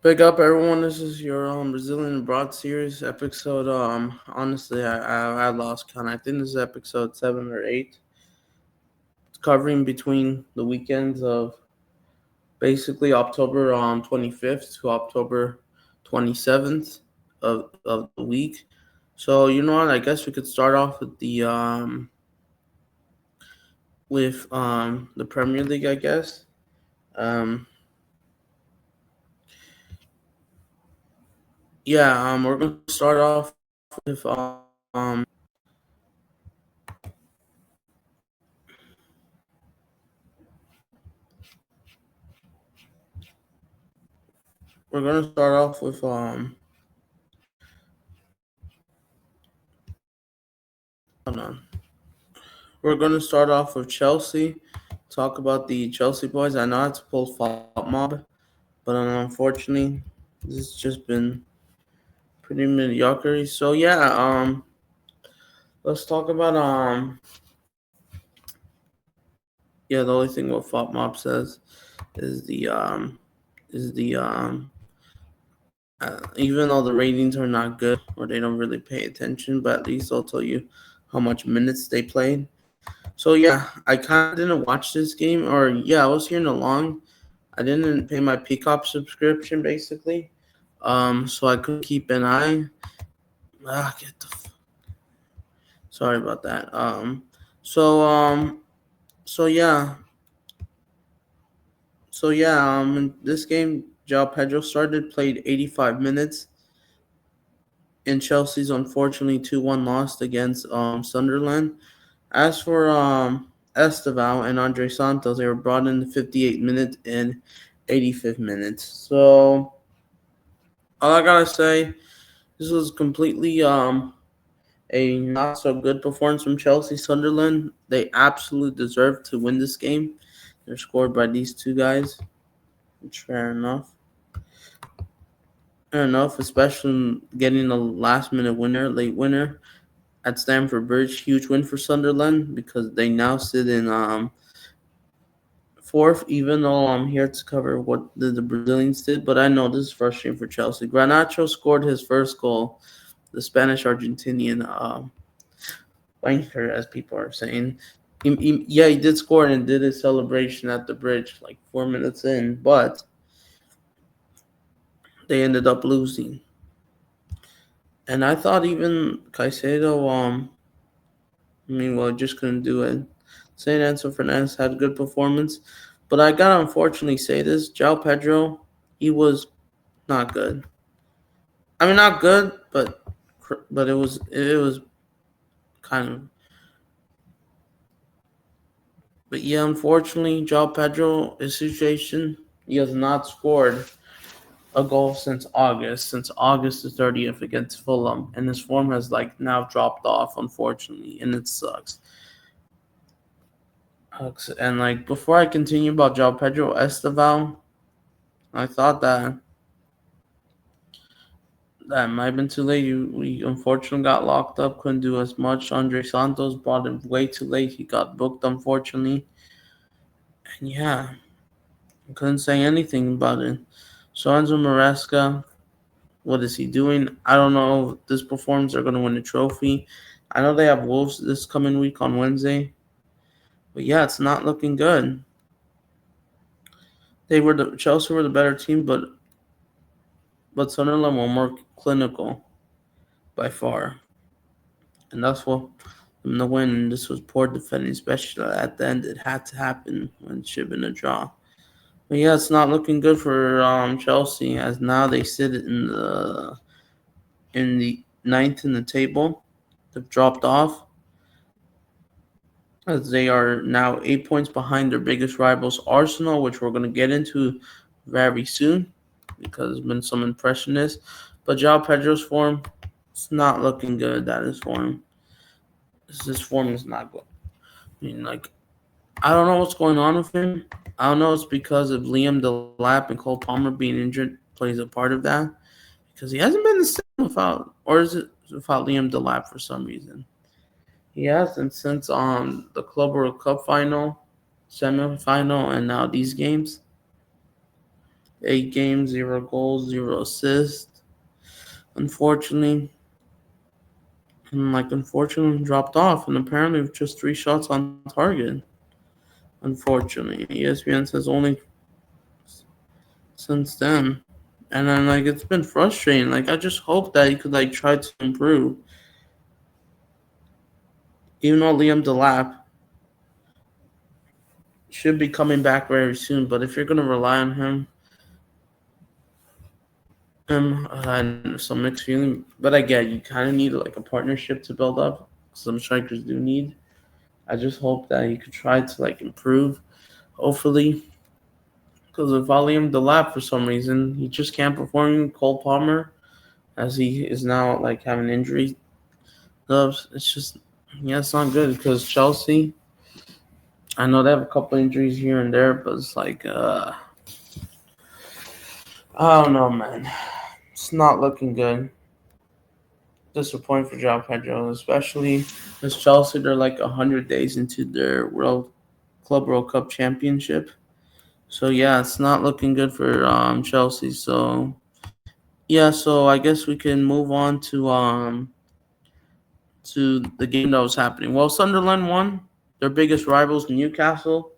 Big up, everyone. This is your Brazilian abroad series episode. Honestly, I lost count. I think this is episode 7 or 8. It's covering between the weekends of basically October 25th to October 27th of the week. So you know what? I guess we could start off with the Premier League. I guess. Um, yeah. We're gonna start off with we're gonna start off with hold on. We're gonna start off with Chelsea. Talk about the Chelsea boys. I know it's pulled flop mob, but unfortunately, this has just been pretty mediocre. So yeah, let's talk about yeah. The only thing what flop mob says is the even though the ratings are not good or they don't really pay attention, but at least they'll tell you how much minutes they played. So yeah, I kind of didn't watch this game, or yeah, I was hearing along. I didn't pay my Peacock subscription basically, so I couldn't keep an eye. Get the. Sorry about that. So so yeah, In this game, João Pedro started, played 85 minutes, and Chelsea's unfortunately 2-1 lost against Sunderland. As for Esteval and Andre Santos, they were brought in the 58th minute and 85th minute. So all I gotta say, this was completely a not so good performance from Chelsea. Sunderland, they absolutely deserve to win this game. They're scored by these two guys, which fair enough. Fair enough, especially getting a last minute winner, late winner at Stamford Bridge. Huge win for Sunderland because they now sit in fourth, even though I'm here to cover what the Brazilians did. But I know this is frustrating for Chelsea. Garnacho scored his first goal, the Spanish Argentinian wanker, as people are saying. Yeah, he did score and did his celebration at the bridge like 4 minutes in, but they ended up losing. And I thought even Caicedo, just couldn't do it. St. Enzo Fernandez had a good performance, but I gotta unfortunately say this: João Pedro, he was not good. I mean, not good, but it was kind of. But yeah, unfortunately, João Pedro, his situation, he has not scored a goal since August the 30th against Fulham, and his form has like now dropped off, unfortunately, and it sucks. And like before I continue about João Pedro Esteval, I thought that might have been too late. We unfortunately got locked up, couldn't do as much. Andre Santos brought him way too late. He got booked, unfortunately, and yeah, I couldn't say anything about it. So Enzo Maresca, what is he doing? I don't know if this performance are going to win a trophy. I know they have Wolves this coming week on Wednesday, but yeah, it's not looking good. Chelsea were the better team, but Sunderland were more clinical by far, and that's what the win. This was poor defending, especially at the end. It had to happen when it should have been a draw. But yeah, it's not looking good for Chelsea, as now they sit in the ninth in the table. They've dropped off, as they are now 8 points behind their biggest rivals, Arsenal, which we're going to get into very soon because there's been some impressionists. But João Pedro's form, it's not looking good. That is form. His form is not good. I mean, like, I don't know what's going on with him. I don't know. It's because of Liam Delap and Cole Palmer being injured plays a part of that, because he hasn't been the same without, or is it without Liam Delap for some reason? He hasn't since the Club World Cup final, semifinal, and now these games. 8 games, 0 goals, 0 assists. Unfortunately, and unfortunately dropped off, and apparently with just 3 shots on target. Unfortunately, ESPN says only since then, and then it's been frustrating. I just hope that he could try to improve. Even though Liam Delap should be coming back very soon, but if you're gonna rely on him, some mixed feeling. But I get you kind of need a partnership to build up. Some strikers do need. I just hope that he could try to improve. Hopefully, because with Liam Delap, for some reason he just can't perform. Cole Palmer, as he is now having injury gloves. It's just it's not good because Chelsea. I know they have a couple injuries here and there, but it's I don't know, man. It's not looking good. Disappointing for João Pedro, especially as Chelsea. They're 100 days into their World Cup championship. So yeah, it's not looking good for Chelsea. So yeah, so I guess we can move on to the game that was happening. Well, Sunderland won. Their biggest rivals, Newcastle,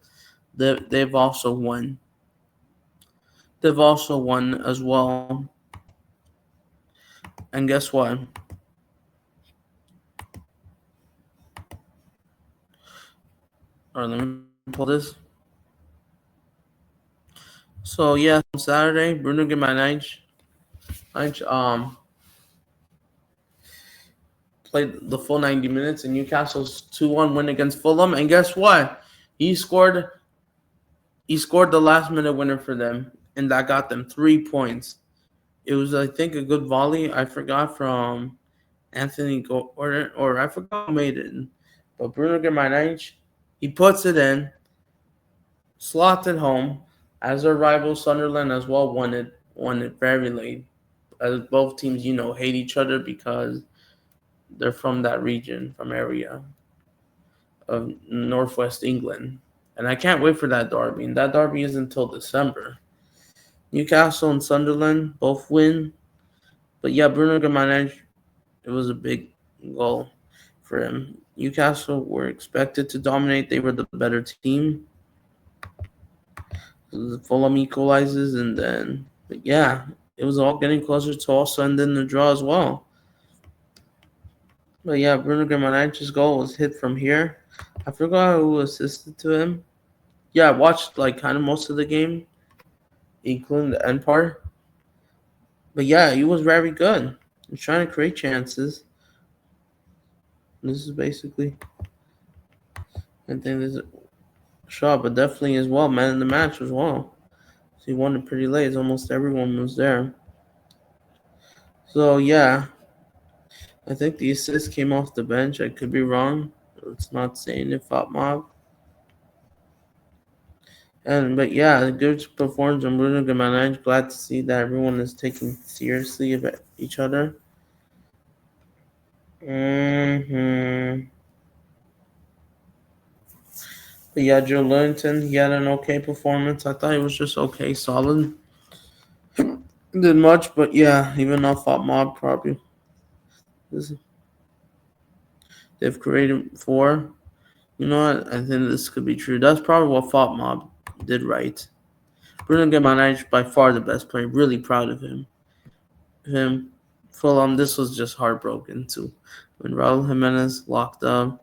they've also won. They've also won as well. And guess what? All right, let me pull this. So yeah, on Saturday, Bruno Guimaraes played the full 90 minutes in Newcastle's 2-1 win against Fulham. And guess what? He scored he scored the last minute winner for them, and that got them 3 points. It was, I think, a good volley. I forgot from Anthony Gordon, or I forgot who made it. But Bruno Guimaraes, he puts it in, slots it home. As their rival Sunderland as well won it very late. As both teams, hate each other because they're from that region, from area of northwest England. And I can't wait for that derby. And that derby is until December. Newcastle and Sunderland both win. But yeah, Bruno Guimaraes, it was a big goal for him. Newcastle were expected to dominate. They were the better team. Fulham equalizes, and then, but yeah, it was all getting closer to also ending the draw as well. But yeah, Bruno Guimaraes' goal was hit from here. I forgot who assisted to him. Yeah, I watched kind of most of the game, including the end part. But yeah, he was very good. He's trying to create chances. This is basically, I think this is a shot, but definitely as well, man in the match as well. So he won it pretty late. Almost everyone was there. So yeah, I think the assist came off the bench. I could be wrong. It's not saying it fought Mob. But yeah, good performance from Bruno Guimaraes. Glad to see that everyone is taking seriously of each other. But yeah, Joe Linton, he had an okay performance. I thought it was just okay, solid. Did much, but yeah, even though fought Mob probably they've created 4. You know what? I think this could be true. That's probably what fought Mob did right. Bruno Guimaraes, by far the best player. Really proud of him. Fulham, this was just heartbroken too. When Raul Jimenez locked up,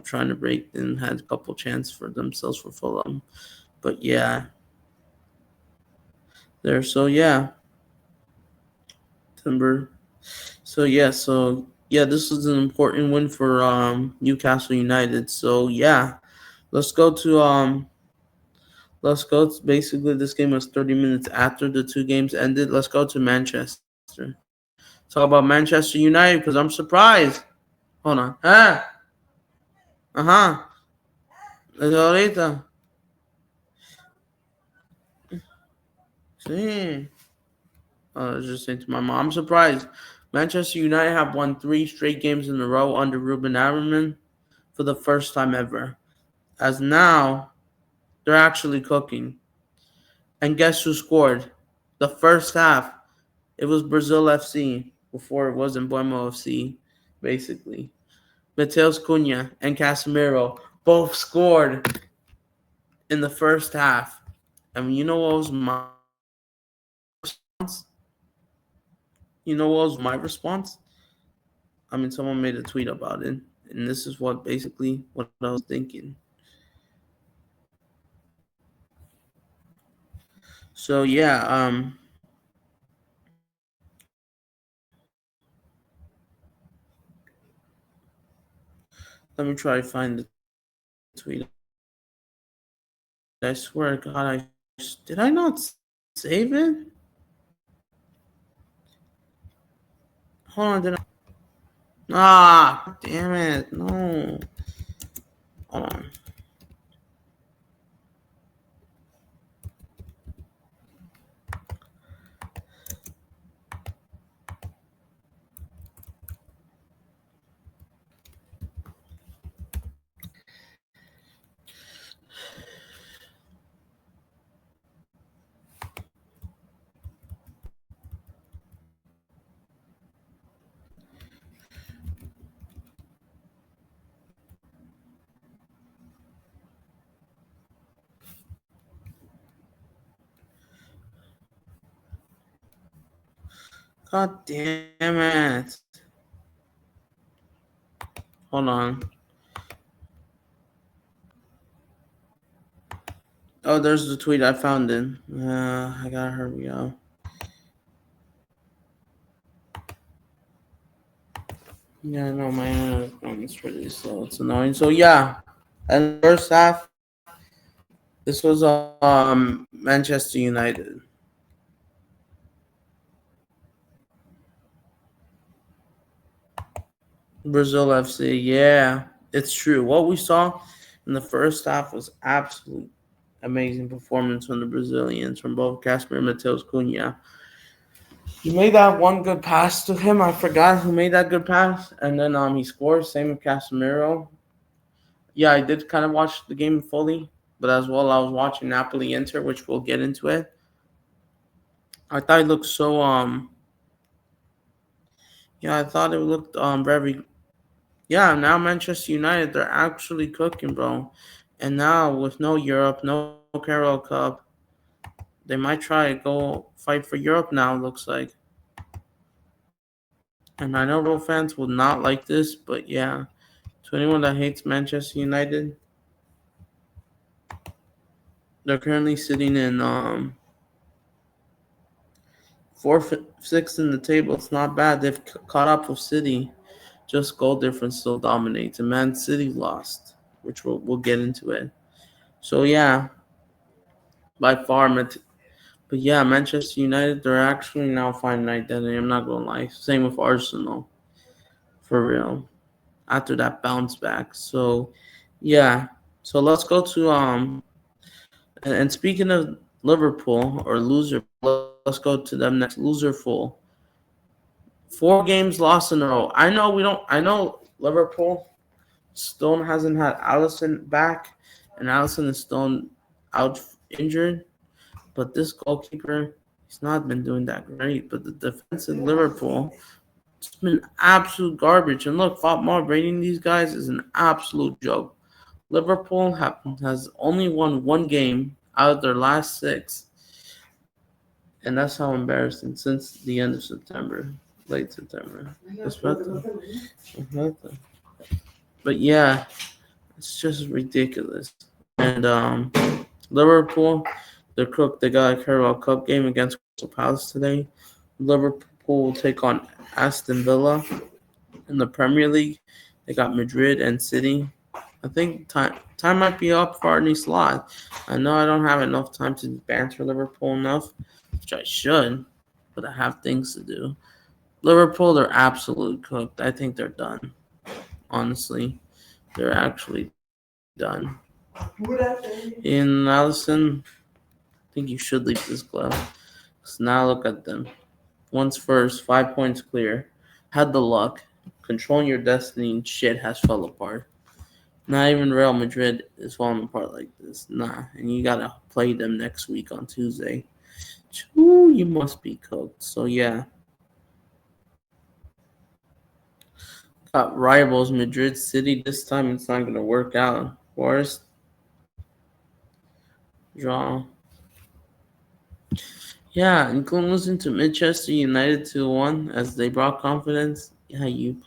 trying to break, and had a couple chances for themselves for Fulham. But yeah, there. So yeah, Timber. So yeah, this was an important win for Newcastle United. So yeah, let's go to basically this game was 30 minutes after the 2 games ended. Let's go to Manchester. Talk about Manchester United because I'm surprised. Hold on. Uh-huh. Ahorita. Sí. I was just saying to my mom, I'm surprised. Manchester United have won 3 straight games in a row under Ruben Amorim for the first time ever. As now, they're actually cooking. And guess who scored? The first half. It was Brazil FC before it wasn't Buemo FC, basically. Mateus Cunha and Casemiro both scored in the first half. I mean, you know what was my response? You know what was my response? I mean, someone made a tweet about it, and this is what basically what I was thinking. So yeah, let me try to find the tweet. I swear to God, did I not save it? Hold on, did I? Ah, damn it! No, hold on. God damn it! Hold on. Oh, there's the tweet. I found it. I gotta hurry up. Yeah, no, my internet is really slow. It's annoying. So yeah, and the first half, this was Manchester United, Brazil FC. Yeah, it's true. What we saw in the first half was absolute amazing performance from the Brazilians, from both Casper and Mateus Cunha. He made that one good pass to him. I forgot who made that good pass, and then he scored. Same with Casemiro. Yeah, I did kind of watch the game fully, but as well I was watching Napoli Inter, which we'll get into it. I thought it looked so yeah, I thought it looked very yeah, now Manchester United they're actually cooking, bro. And now with no Europe, no Carroll Cup, they might try to go fight for Europe now, looks like. And I know real fans will not like this, but yeah. To anyone that hates Manchester United, they're currently sitting in fourth, sixth in the table. It's not bad. They've caught up with City. Just goal difference still dominates, and Man City lost, which we'll get into it. So yeah, by far, but yeah, Manchester United they're actually now finding identity. I'm not gonna lie. Same with Arsenal, for real. After that bounce back, so yeah. So let's go to and speaking of Liverpool or loser, let's go to them next. Loser full. 4 games lost in a row. I know we don't. I know Liverpool Stone hasn't had Allison back, and Allison is still out injured. But this goalkeeper, he's not been doing that great. But the defense in Liverpool, it's been absolute garbage. And look, Fatma rating these guys is an absolute joke. Liverpool has only won 1 game out of their last 6, and that's how embarrassing since the end of September, late September. But yeah, it's just ridiculous. And Liverpool, they're cooked. They got a Carabao Cup game against Crystal Palace today. Liverpool will take on Aston Villa in the Premier League. They got Madrid and City. I think time might be up for Arne Slot. I know I don't have enough time to banter Liverpool enough, which I should, but I have things to do. Liverpool, they're absolute cooked. I think they're done. Honestly, they're actually done. In Allison, I think you should leave this club. Because now look at them. Once first, 5 points clear. Had the luck. Controlling your destiny and shit has fell apart. Not even Real Madrid is falling apart like this. Nah, and you gotta play them next week on Tuesday. Ooh, you must be cooked. So yeah, got rivals Madrid City. This time it's not gonna work out. Forest draw. Yeah, including losing to Manchester United 2-1 as they brought confidence. Yeah, you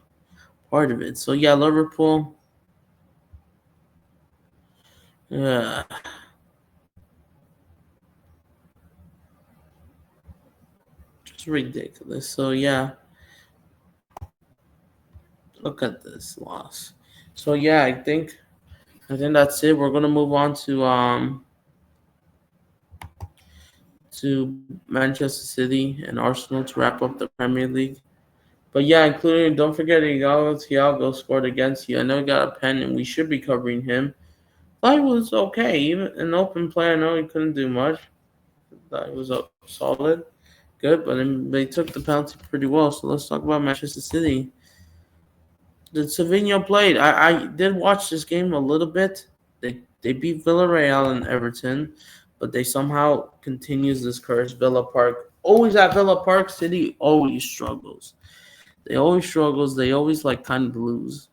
part of it. So yeah, Liverpool. Yeah, just ridiculous. So yeah, look at this loss. So yeah, I think that's it. We're gonna move on to Manchester City and Arsenal to wrap up the Premier League. But yeah, including don't forget Thiago scored against you. I know he got a pen and we should be covering him. Thought he was okay. Even an open play, I know he couldn't do much. Thought he was solid, good, but they took the penalty pretty well. So let's talk about Manchester City. Did Savinho played? I did watch this game a little bit. They beat Villarreal and Everton, but they somehow continues this curse. Villa Park always at Villa Park. City always struggles. They always struggles. They always like kind of lose.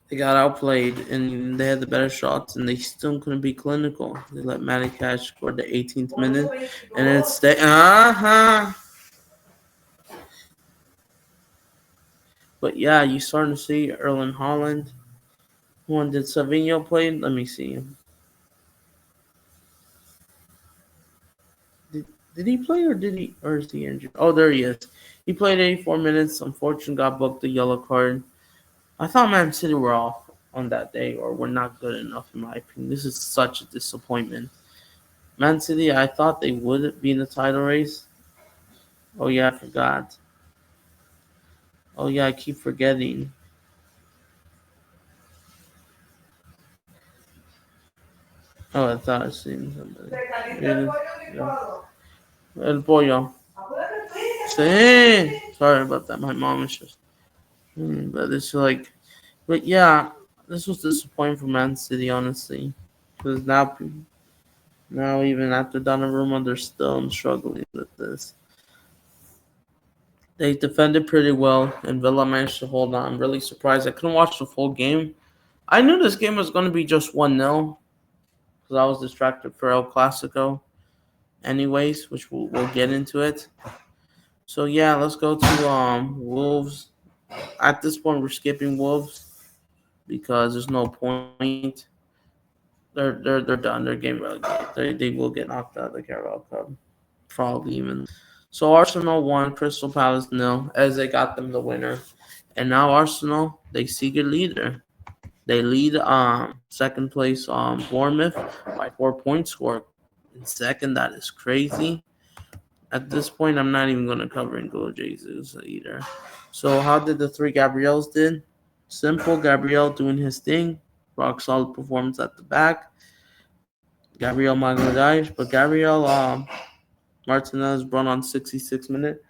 They got outplayed and they had the better shots and they still couldn't be clinical. They let Matty Cash score the 18th minute and it's the But yeah, you starting to see Erling Haaland. When did Savinho play? Let me see. Did, did he play or is he injured? Oh, there he is. He played 84 minutes. Unfortunately, got booked a yellow card. I thought Man City were off on that day or were not good enough in my opinion. This is such a disappointment. Man City, I thought they would be in the title race. Oh yeah, I forgot. Oh yeah, I keep forgetting. Oh, I thought I seen somebody. El pollo. Sí. Sorry about that. My mom is just. But it's like, but yeah, this was disappointing for Man City, honestly, because now even after Donnarumma, they're still struggling with this. They defended pretty well, and Villa managed to hold on. I'm really surprised. I couldn't watch the full game. I knew this game was going to be just 1-0 because I was distracted for El Clasico, anyways, which we'll get into it. So yeah, let's go to Wolves. At this point, we're skipping Wolves because there's no point. They're done. They're game relegated. They will get knocked out of the Carabao Cup, probably even. So Arsenal won, Crystal Palace nil, as they got them the winner, and now Arsenal they seek a leader. They lead second place Bournemouth by 4 points. Score in second. That is crazy. At this point, I'm not even going to cover N'Golo Jesus either. So how did the three Gabriels did? Simple Gabriel doing his thing. Rock solid performance at the back. Gabriel Magalhaes, but Gabriel Martinez brought on 66 minute.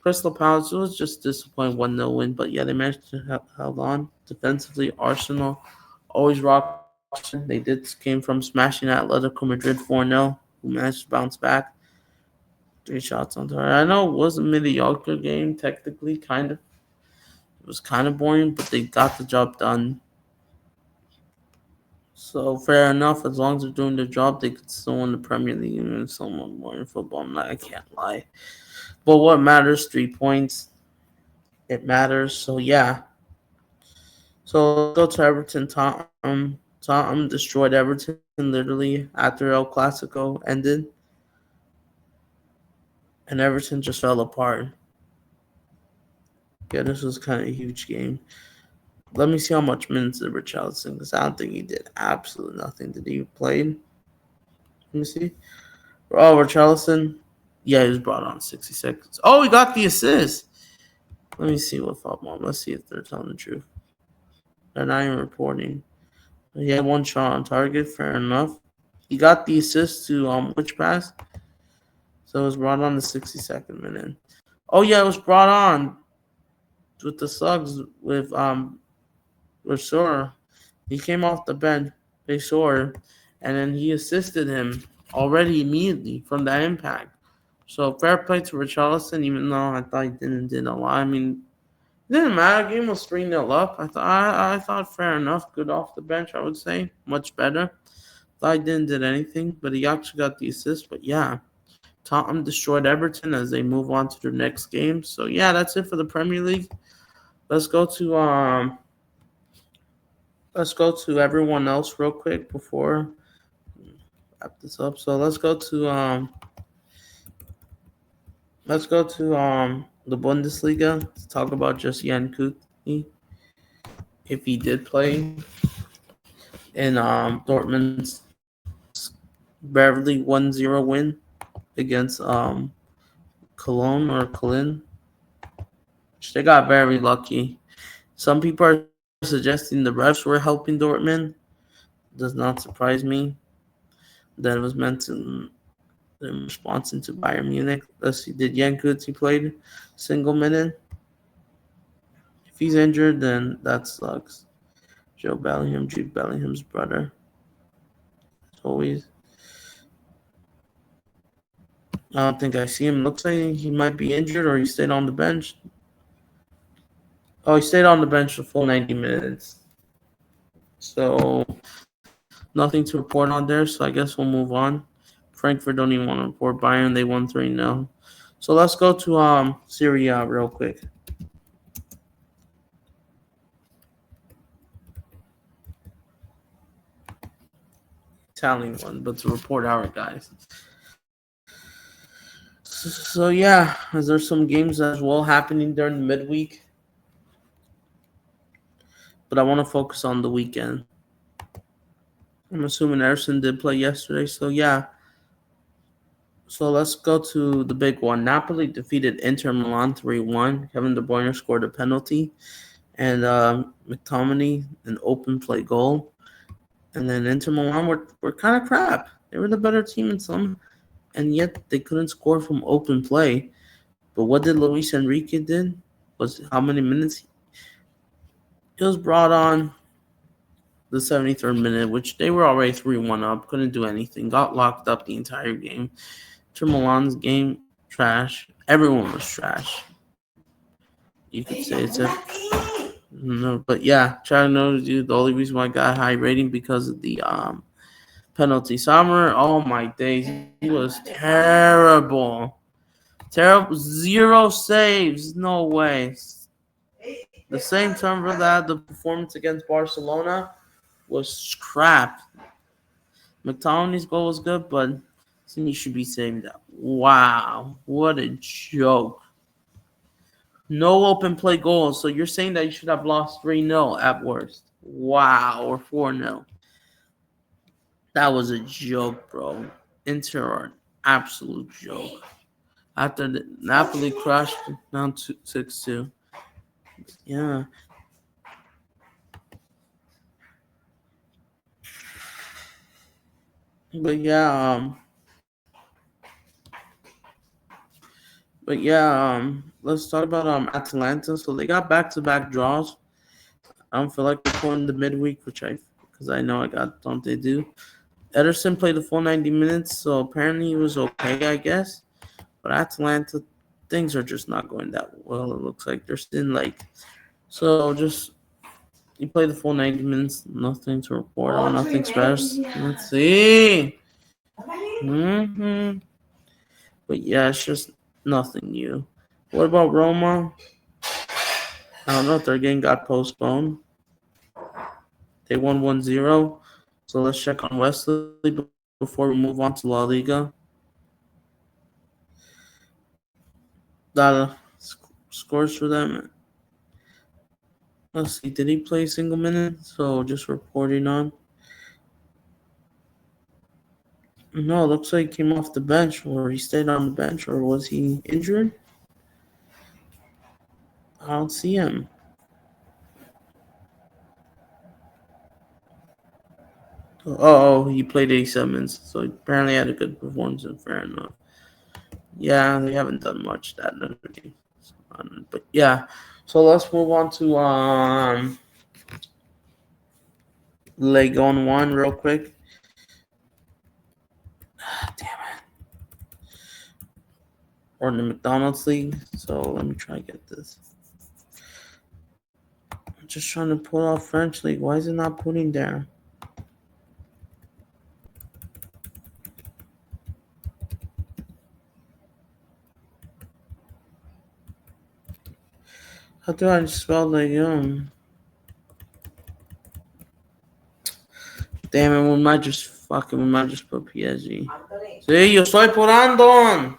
Crystal Palace was just disappointing 1-0 win, but yeah, they managed to hold on defensively. Arsenal always rock. They did came from smashing Atletico Madrid 4-0, who managed to bounce back. 3 shots on target. I know it was a mediocre game technically, kind of. It was kind of boring, but they got the job done. So fair enough. As long as they're doing their job, they could still win the Premier League and someone more in football. I can't lie. But what matters? 3 points. It matters. So yeah. So let's go to Everton. Tottenham destroyed Everton literally after El Clasico ended, and Everton just fell apart. Yeah, this was kind of a huge game. Let me see how much minutes did Richarlison, because I don't think he did absolutely nothing. Did he play? Let me see. Oh, Richarlison. Yeah, he was brought on 60 seconds. Oh, he got the assist. Let me see what thought mom. Let's see if they're telling the truth. They're not even reporting. He had 1 shot on target. Fair enough. He got the assist to which pass? So it was brought on the 62nd minute. Oh yeah, it was brought on. with the Slugs with Sora. He came off the bench, they Sora, and then he assisted him already immediately from that impact. So fair play to Richarlison, even though I thought he didn't did a lot. I mean, it didn't matter. Game was 3-0 up. I thought fair enough. Good off the bench, I would say. Much better. Thought he didn't did anything, but he actually got the assist. But yeah, Tottenham destroyed Everton as they move on to their next game. So yeah, that's it for the Premier League. Let's go to everyone else real quick before wrap this up. So let's go to the Bundesliga to talk about just Jan Kuti if he did play in Dortmund's barely 1-0 win against Cologne or Cologne. They got very lucky. Some people are suggesting the refs were helping Dortmund. Does not surprise me. That was meant to in response to Bayern Munich. Let's see, did Jan Kuti played single minute? If he's injured, then that sucks. Joe Bellingham, Jude Bellingham's brother. As always. I don't think I see him. Looks like he might be injured or he stayed on the bench. Oh, he stayed on the bench the full 90 minutes. So nothing to report on there. So I guess we'll move on. Frankfurt don't even want to report Bayern. They won 3-0. So let's go to Serie A real quick. Italian one, but to report our guys. So yeah, there's some games as well happening during the midweek. But I want to focus on the weekend. I'm assuming Ederson did play yesterday, so yeah. So let's go to the big one. Napoli defeated Inter Milan 3-1. Kevin De Bruyne scored a penalty, and McTominay an open play goal. And then Inter Milan were kind of crap. They were the better team in some, and yet they couldn't score from open play. But what did Luis Enrique did was how many minutes he was brought on the 73rd minute, which they were already 3-1 up, couldn't do anything, got locked up the entire game. Inter Milan's game, trash. Everyone was trash. You could say it's no, but yeah, try to know the only reason why I got a high rating because of the penalty. Sommer, oh my days, he was terrible. Terrible, 0 saves, no way. The same term for that, the performance against Barcelona was crap. McTominay's goal was good, but he should be saying that. Wow, what a joke. No open play goals, so you're saying that you should have lost 3-0 at worst. Wow, or 4-0. That was a joke, bro. Inter are an absolute joke. After the Napoli crashed down 6-2. Yeah. But yeah, let's talk about Atalanta. So they got back-to-back draws. I don't feel like recording the midweek, because I know don't they do. Ederson played the full 90 minutes, so apparently he was okay, I guess. But Atalanta, things are just not going that well. It looks like they're still so just you play the full 90 minutes, nothing to report on, nothing special. Let's see. But yeah, it's just nothing new. What about Roma? I don't know if their game got postponed. They won 1-0. So let's check on Wesley before we move on to La Liga. Dada scores for them. Let's see, did he play a single minute? So just reporting on. No, it looks like he came off the bench, or he stayed on the bench, or was he injured? I don't see him. Oh, he played 87 minutes, so he apparently had a good performance, and fair enough. Yeah, they haven't done much that other game. But yeah, So let's move on to Leg on one real quick. Damn it. Or in the McDonald's League. So let me try to get this. I'm just trying to pull out French League. Why is it not putting there? How do I spell the Damn it, we might just put PSG. Sí, yo estoy por Andon.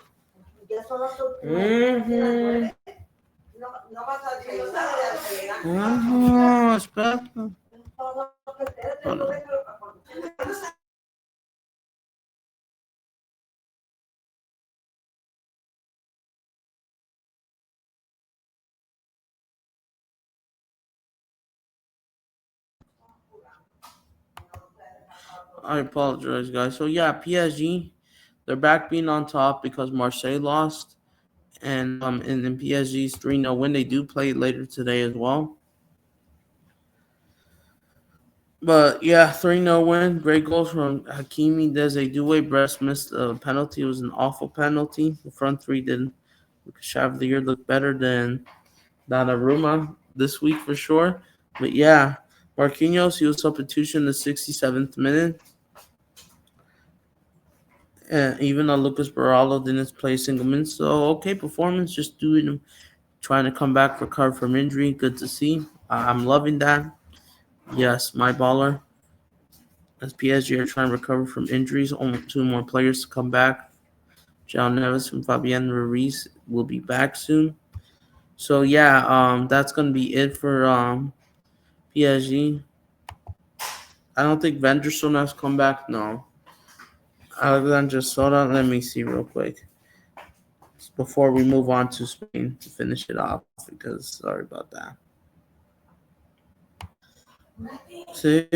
Mhm. Espera. I apologize, guys. So yeah, PSG, they're back being on top because Marseille lost, and in PSG's 3-0 win. They do play later today as well. But yeah, 3-0 win. Great goals from Hakimi, Desiree Doué. Brest missed a penalty. It was an awful penalty. The front three did. Chavalier looked better than Donnarumma this week for sure. But yeah, Marquinhos, he was substitution in the 67th minute. Even though Lucas Barallo didn't play a single minute. So, okay, performance, just doing, trying to come back, recover from injury. Good to see. I'm loving that. Yes, my baller. As PSG are trying to recover from injuries, only two more players to come back. João Neves and Fabian Ruiz will be back soon. So yeah, that's gonna be it for PSG. I don't think Venderson has come back. No, Alexander Soda. Let me see real quick before we move on to Spain to finish it off. Because sorry about that. See.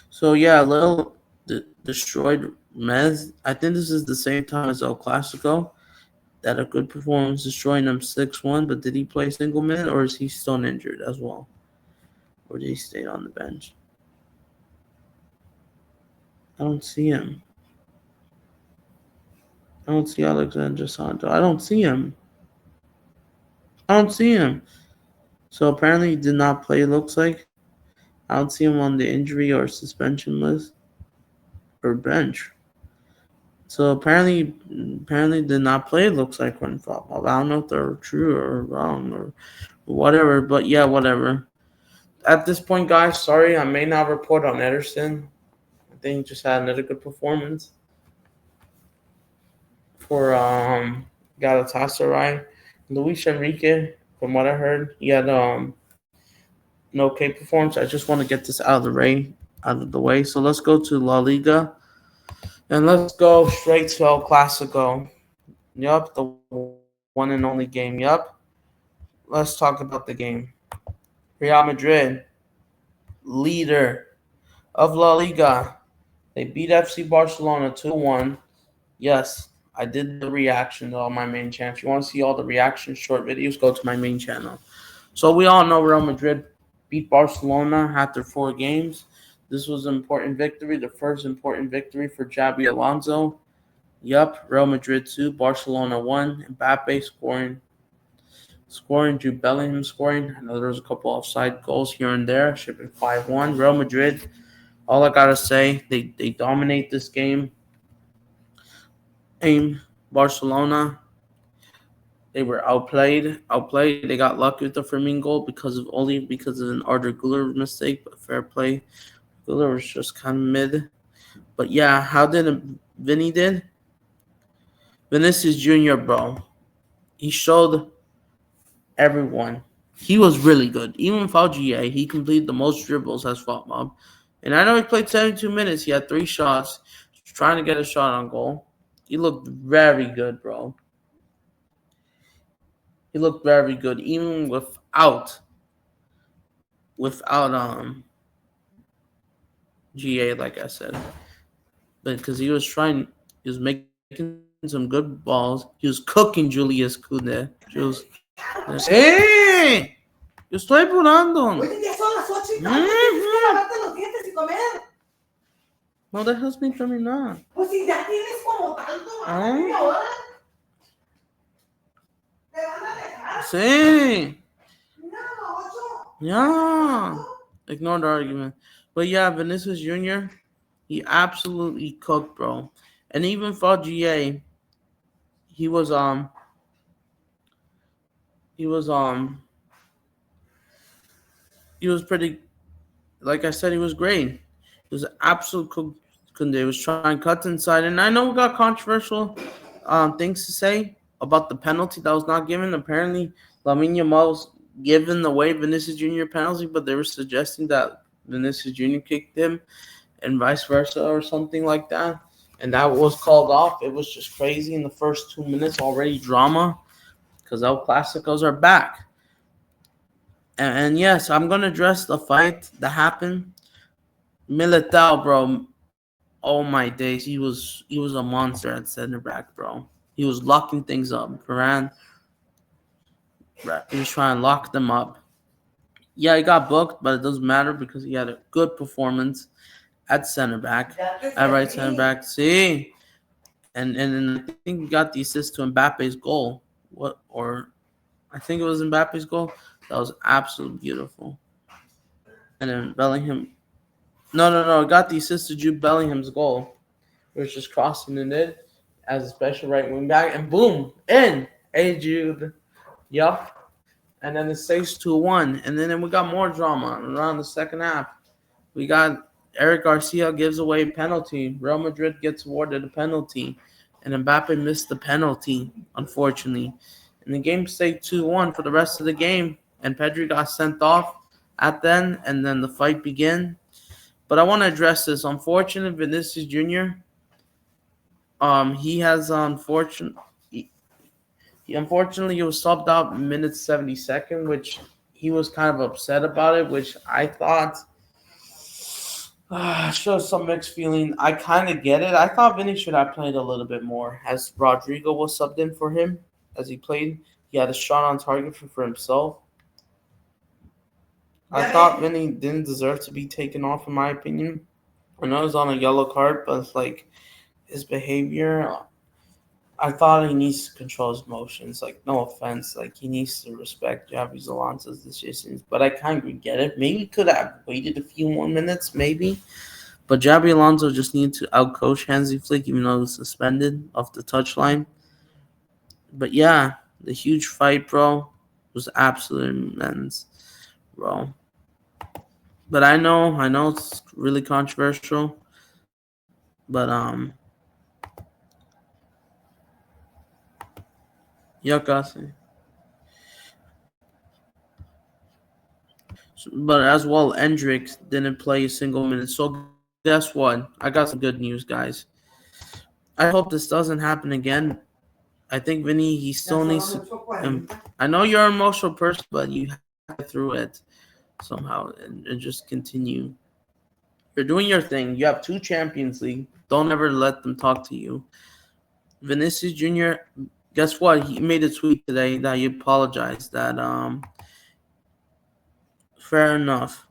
So yeah, Lil destroyed Mez. I think this is the same time as El Clasico. That a good performance, destroying them 6-1. But did he play single minute or is he still injured as well? Or did he stay on the bench? I don't see him. I don't see Alexander Santo. I don't see him. I don't see him. So apparently he did not play, it looks like. I don't see him on the injury or suspension list or bench. So apparently did not play, it looks like, when football. I don't know if they're true or wrong or whatever, but yeah, whatever. At this point, guys, sorry, I may not report on Ederson. I think he just had another good performance for Galatasaray. Luis Enrique, from what I heard, he had an okay performance. I just want to get this out of the way. So let's go to La Liga, and let's go straight to El Clasico. Yup, the one and only game. Yup. Let's talk about the game. Real Madrid, leader of La Liga. They beat FC Barcelona 2-1. Yes, I did the reaction to all my main channels. If you want to see all the reaction short videos, go to my main channel. So we all know Real Madrid beat Barcelona after 4 games. This was an important victory, the first important victory for Xabi Alonso. Yup, Real Madrid 2, Barcelona 1. Mbappe scoring, Jude Bellingham scoring. I know there was a couple offside goals here and there, shipping 5-1. Real Madrid, all I gotta say, they dominate this game. Barcelona, they were outplayed. They got lucky with the Firmino goal because of an Arda Güler mistake, but fair play. Güler was just kind of mid. But yeah, how did Vini did? Vinicius Jr., bro. He showed everyone. He was really good. Even without GA, he completed the most dribbles as Fought Mob. And I know he played 72 minutes. He had 3 shots. Trying to get a shot on goal. He looked very good, bro. He looked very good, even without GA, like I said. But because he was making some good balls. He was cooking Julius Kunde. ¡Sí! Yo estoy apurando. Oye, ya son las 8:30. Tienes que lavarte los dientes y comer. No dejas ni terminar. Pues si ya tienes como tanto, media hora. ¿Te van a dejar? Sí. Mira, 8. Yeah. Ignore the argument. But yeah, Vinicius Jr., he absolutely cooked, bro. And even for GA, he was he was um he was pretty, like I said, he was great. He was absolute cook. He was trying cuts inside, and I know we got controversial things to say about the penalty that was not given. Apparently, Lamine Yamal was given away Vinicius Jr. penalty, but they were suggesting that Vinicius Jr. kicked him and vice versa or something like that. And that was called off. It was just crazy in the first 2 minutes already drama because El Clásicos are back. And yes, I'm going to address the fight that happened. Militao, bro. Oh my days, he was a monster at center back, bro. He was locking things up. Varane, he was trying to lock them up. Yeah, he got booked, but it doesn't matter because he had a good performance at center back, at right center back. See, and then I think he got the assist to Mbappe's goal. I think it was Mbappe's goal. That was absolutely beautiful. And then Bellingham. No. Got the assist to Jude Bellingham's goal. It was just crossing it in as a special right wing back, and boom, in. Hey Jude. Yup. And then it stays 2-1. And then we got more drama around the second half. We got Eric Garcia gives away a penalty. Real Madrid gets awarded a penalty. And Mbappe missed the penalty, unfortunately. And the game stayed 2-1 for the rest of the game. And Pedri got sent off at then, and then the fight began. But I want to address this. Unfortunately, Vinicius Jr., he has unfortunately he was subbed out in minute 72nd, which he was kind of upset about it, which I thought shows some mixed feeling. I kind of get it. I thought Vini should have played a little bit more as Rodrigo was subbed in for him as he played. He had a shot on target for himself. I thought Vini didn't deserve to be taken off, in my opinion. I know he's on a yellow card, but it's like his behavior, I thought he needs to control his emotions. Like, no offense, like he needs to respect Javi Alonso's decisions. But I kind of get it. Maybe he could have waited a few more minutes, maybe. But Javi Alonso just needed to outcoach Hansi Flick, even though he was suspended off the touchline. But yeah, the huge fight, bro, was absolutely immense, bro. But I know it's really controversial. But Yakase. But as well, Endrick didn't play a single minute. So guess what? I got some good news, guys. I hope this doesn't happen again. I think Vinny, he still needs to. I know you're an emotional person, but you have to get through it somehow and just continue. You're doing your thing. You have 2 Champions League. Don't ever let them talk to you. Vinicius Jr., guess what? He made a tweet today that he apologized. That fair enough.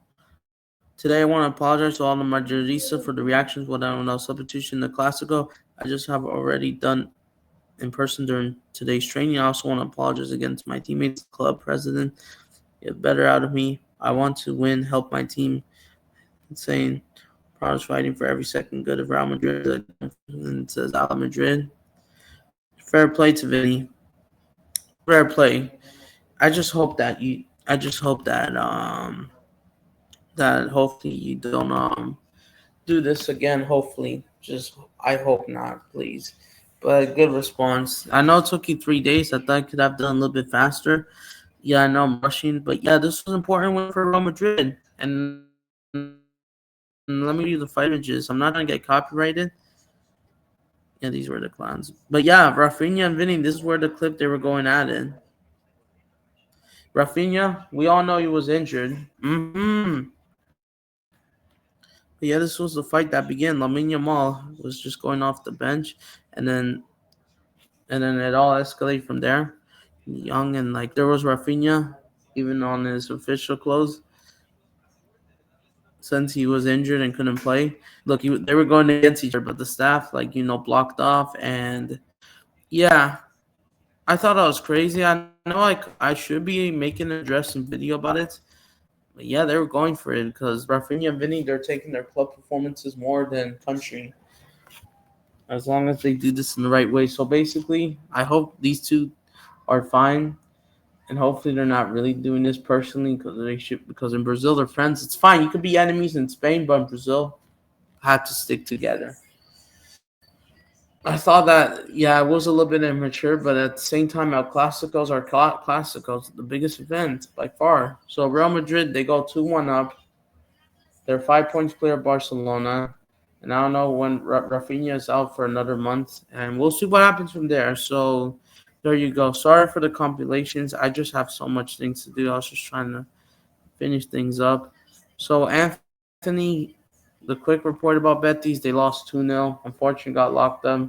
Today, I want to apologize to all the Madridistas for the reactions when I was substitution in the Classico. I just have already done in person during today's training. I also want to apologize again to my teammates, club president. Get better out of me. I want to win, help my team. Insane. Promise fighting for every second good of Real Madrid. And it says Al Madrid. Fair play to Vini. Fair play. I just hope that that hopefully you don't do this again. Hopefully, just I hope not, please. But good response. I know it took you 3 days. I thought I could have done a little bit faster. Yeah, I know I'm rushing, but yeah, this was an important win for Real Madrid. And let me give you the fight images. I'm not gonna get copyrighted. Yeah, these were the clowns. But yeah, Rafinha and Vini, this is where the clip they were going at it. Rafinha, we all know he was injured. But yeah, this was the fight that began. Lamine Yamal was just going off the bench, and then and then it all escalated from there. Young and like there was Rafinha, even on his official clothes, since he was injured and couldn't play. Look, they were going against each other, but the staff blocked off, and yeah, I thought I was crazy. I know I should be making an addressing video about it. But yeah, they were going for it because Rafinha and Vini, they're taking their club performances more than country, as long as they do this in the right way. So basically, I hope these two are fine, and hopefully they're not really doing this personally because they should. Because in Brazil, they're friends. It's fine. You could be enemies in Spain, but in Brazil, have to stick together. I thought that yeah, it was a little bit immature, but at the same time, El Clásicos are Clásicos, the biggest event by far. So Real Madrid, they go 2-1 up. They're 5 points clear of Barcelona, and I don't know when Rafinha is out for another month, and we'll see what happens from there. So there you go. Sorry for the compilations. I just have so much things to do. I was just trying to finish things up. So Anthony, the quick report about Betis, they lost 2-0. Unfortunately, got locked up.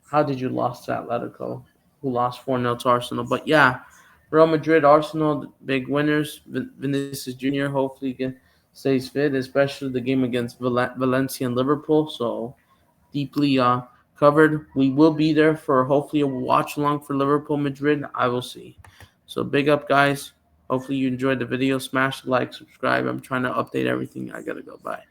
How did you lose to Atletico, who lost 4-0 to Arsenal? But yeah, Real Madrid, Arsenal, big winners. Vinicius Jr. hopefully stays fit, especially the game against Valencia and Liverpool. So deeply covered. We will be there for hopefully a watch along for Liverpool Madrid. I will see. So big up, guys. Hopefully you enjoyed the video. Smash the like, subscribe. I'm trying to update everything. I gotta go. Bye.